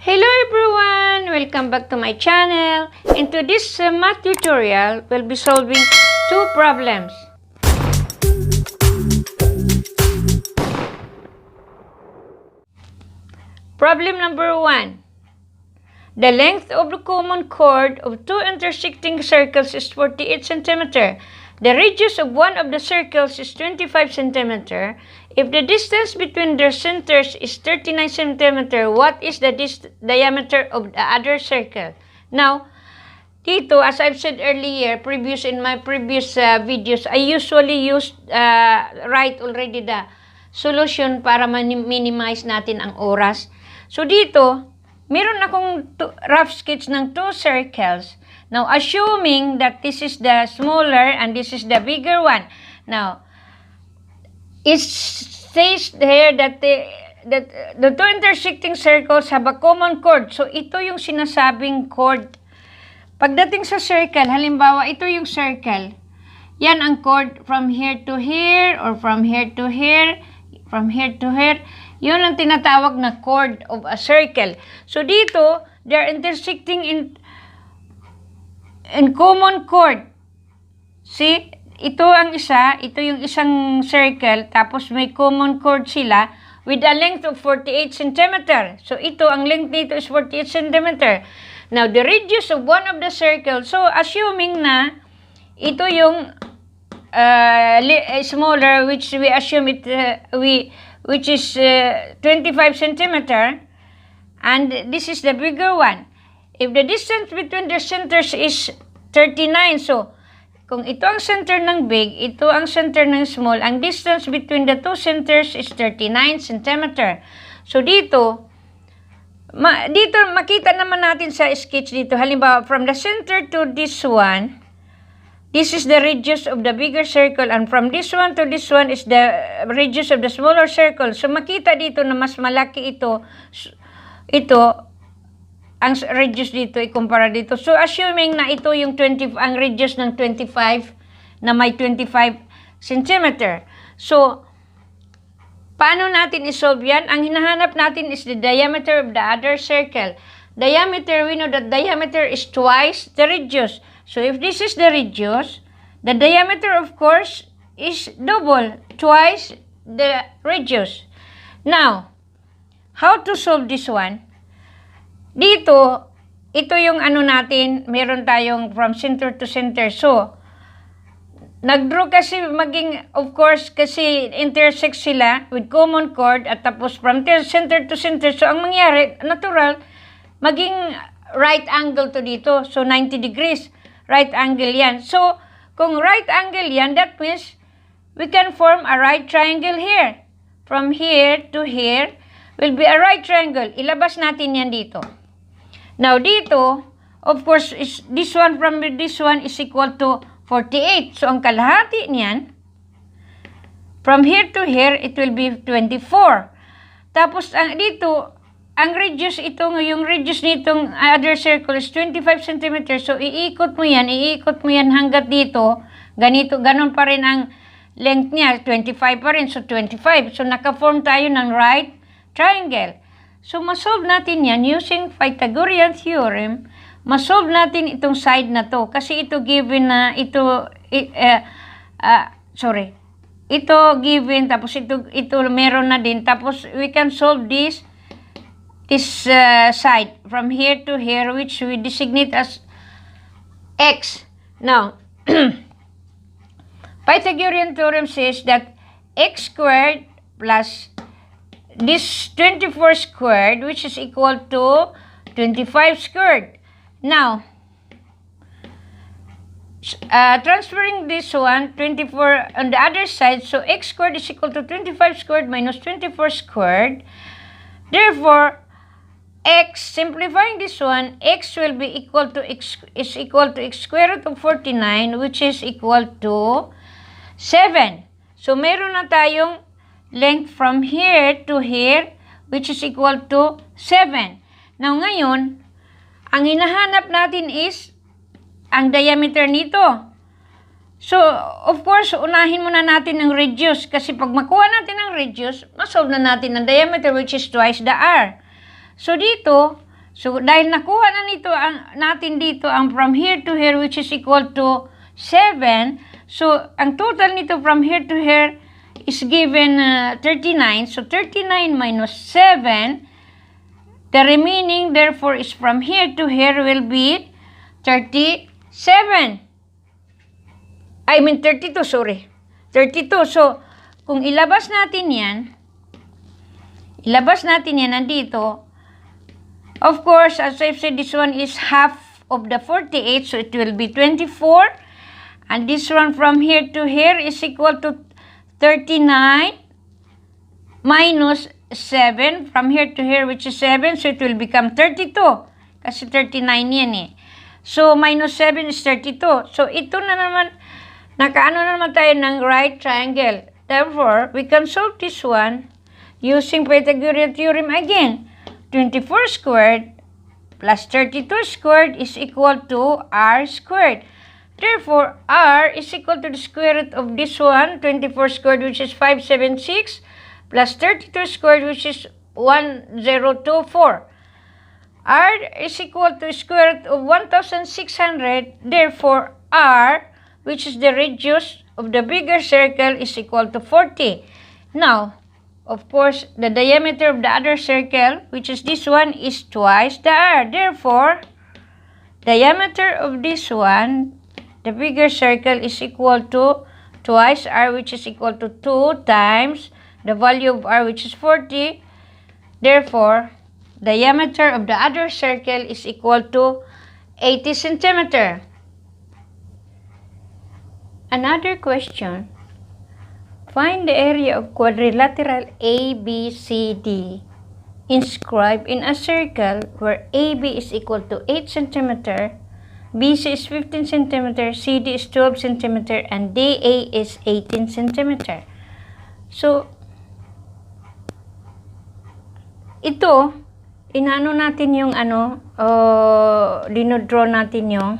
Hello everyone! Welcome back to my channel. In today's math tutorial, we'll be solving two problems. Problem number 1. The length of the common chord of two intersecting circles is 48 cm. The radius of one of the circles is 25 cm. If the distance between their centers is 39 cm, what is the diameter of the other circle? Now, dito, as I've said earlier, in my previous videos, I usually write already the solution para minimize natin ang oras. So dito, meron akong rough sketch ng two circles. Now, assuming that this is the smaller and this is the bigger one. Now, it says there that the two intersecting circles have a common chord. So, ito yung sinasabing chord. Pagdating sa circle, halimbawa, ito yung circle. Yan ang chord from here to here or from here to here, from here to here. Yun ang tinatawag na chord of a circle. So, dito, they're intersecting in common chord. See? Ito ang isa, ito yung isang circle, tapos may common chord sila with a length of 48 cm. So, ito, ang length nito is 48 cm. Now, the radius of one of the circles, so, assuming na ito yung smaller, which we assume which is 25 cm, and this is the bigger one. If the distance between the centers is 39, so, kung ito ang center ng big, ito ang center ng small, ang distance between the two centers is 39 cm. So, dito makita naman natin sa sketch dito. Halimbawa, from the center to this one, this is the radius of the bigger circle, and from this one to this one is the radius of the smaller circle. So, makita dito na mas malaki ito, ang radius dito, ikumpara dito. So, assuming na ito yung ang radius ng 25, na may 25 cm. So, paano natin isolve yan? Ang hinahanap natin is the diameter of the other circle. Diameter, we know that diameter is twice the radius. So, if this is the radius, the diameter, of course, is double, twice the radius. Now, how to solve this one? Dito, ito yung ano natin, meron tayong from center to center. So, nag-draw kasi of course, kasi intersect sila with common chord at tapos from center to center. So, ang mangyari, natural, maging right angle to dito. So, 90 degrees. Right angle yan. So, kung right angle yan, that means we can form a right triangle here. From here to here will be a right triangle. Ilabas natin yan dito. Now, dito, of course, this one from this one is equal to 48. So, ang kalahati niyan, from here to here, it will be 24. Tapos, dito, ang radius yung radius nitong other circle is 25 cm. So, iikot mo yan hanggat dito. Ganon pa rin ang length niya. 25 pa rin. So, 25. So, naka-form tayo ng right triangle. So, masolve natin yan using Pythagorean theorem. Masolve natin itong side na to. Kasi ito given na, ito given, tapos ito meron na din. Tapos, we can solve this side from here to here, which we designate as x. Now, Pythagorean theorem says that x squared plus this 24 squared, which is equal to 25 squared. Now, transferring this one, 24 on the other side, so x squared is equal to 25 squared minus 24 squared. Therefore, x, simplifying this one, x will be equal to x square root of 49, which is equal to 7. So, meron na tayong length from here to here, which is equal to 7. Now, ngayon, ang hinahanap natin is ang diameter nito. So, of course, unahin muna natin ang radius. Kasi pag makuha natin ang radius, masolve na natin ang diameter, which is twice the r. So, dito, So, dahil nakuha na natin dito ang from here to here which is equal to 7. So, ang total nito from here to here is given 39. So, 39 minus 7. The remaining, therefore, is from here to here will be 37. 32, sorry. 32. So, kung ilabas natin yan nandito. Of course, as I've said, this one is half of the 48, so it will be 24. And this one from here to here is equal to 39 minus 7 from here to here, which is 7, so it will become 32. Kasi 39 yan eh. So, minus 7 is 32. So, ito na naman, nakaano na naman tayo ng right triangle. Therefore, we can solve this one using Pythagorean theorem again. 24 squared plus 32 squared is equal to r squared. Therefore, r is equal to the square root of this one, 24 squared, which is 576, plus 32 squared, which is 1024. R is equal to square root of 1600. Therefore, r, which is the radius of the bigger circle, is equal to 40. Now, of course, the diameter of the other circle, which is this one, is twice the r. Therefore, diameter of this one, the bigger circle, is equal to twice r, which is equal to 2 times the value of r, which is 40. Therefore, diameter of the other circle is equal to 80 centimeter. Another question. Find the area of quadrilateral ABCD inscribed in a circle where AB is equal to 8 cm, BC is 15 cm, CD is 12 cm, and DA is 18 cm. So, ito, inano natin yung dinodraw natin yung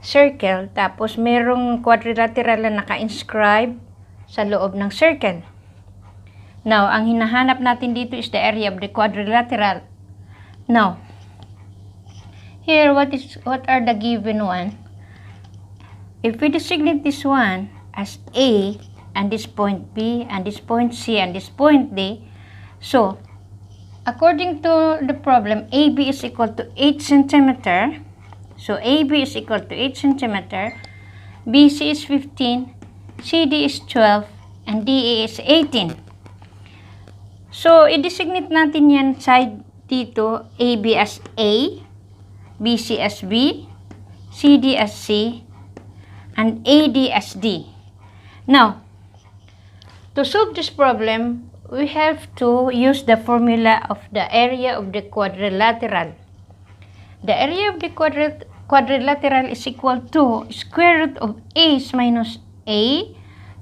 circle, tapos merong quadrilateral na naka-inscribe sa loob ng circle. Now, ang hinahanap natin dito is the area of the quadrilateral. Now, here, what are the given one? If we designate this one as A, and this point B, and this point C, and this point D, so, according to the problem, AB is equal to 8 cm. So, AB is equal to 8 cm. BC is 15. CD is 12. And DA is 18. So, i-designate natin yan side dito. AB as A. BC as B. CD as C. And AD as D. Now, to solve this problem, we have to use the formula of the area of the quadrilateral. The area of the quadrilateral is equal to square root of A minus A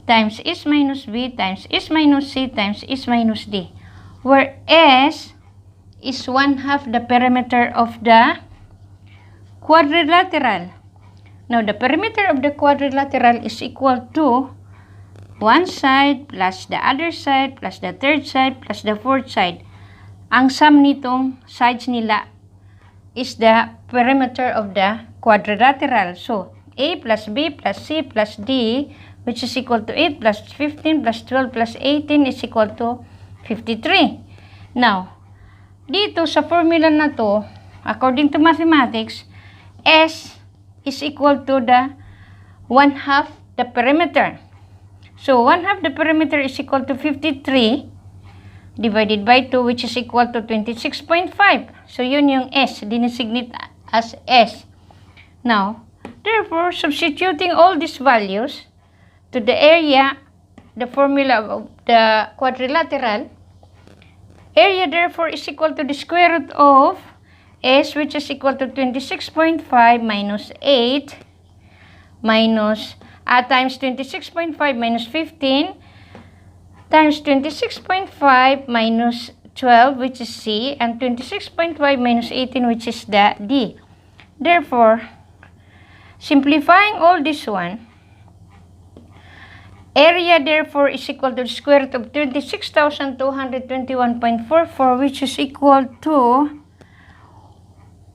times S minus B times S minus C times S minus D, where S is 1/2 the perimeter of the quadrilateral. Now, the perimeter of the quadrilateral is equal to one side plus the other side plus the third side plus the fourth side. Ang sum nitong sides nila is the perimeter of the quadrilateral. So, A plus B plus C plus D, which is equal to 8 plus 15 plus 12 plus 18 is equal to 53. Now, dito sa formula na to, according to mathematics, S is equal to the 1/2 the perimeter. So, 1/2 the perimeter is equal to 53 divided by 2, which is equal to 26.5. So, yun yung S, dinesignate as S. Now, therefore, substituting all these values to the area, the formula of the quadrilateral, area therefore is equal to the square root of S, which is equal to 26.5 minus 8 minus times 26.5 minus 15 times 26.5 minus 12, which is C, and 26.5 minus 18, which is the D. Therefore, simplifying all this one, area therefore is equal to the square root of 26,221.44, which is equal to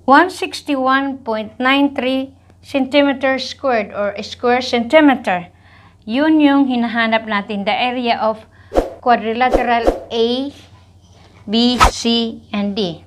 161.93 centimeter squared or square centimeter. Yun yung hinahanap natin, the area of quadrilateral A, B, C, and D.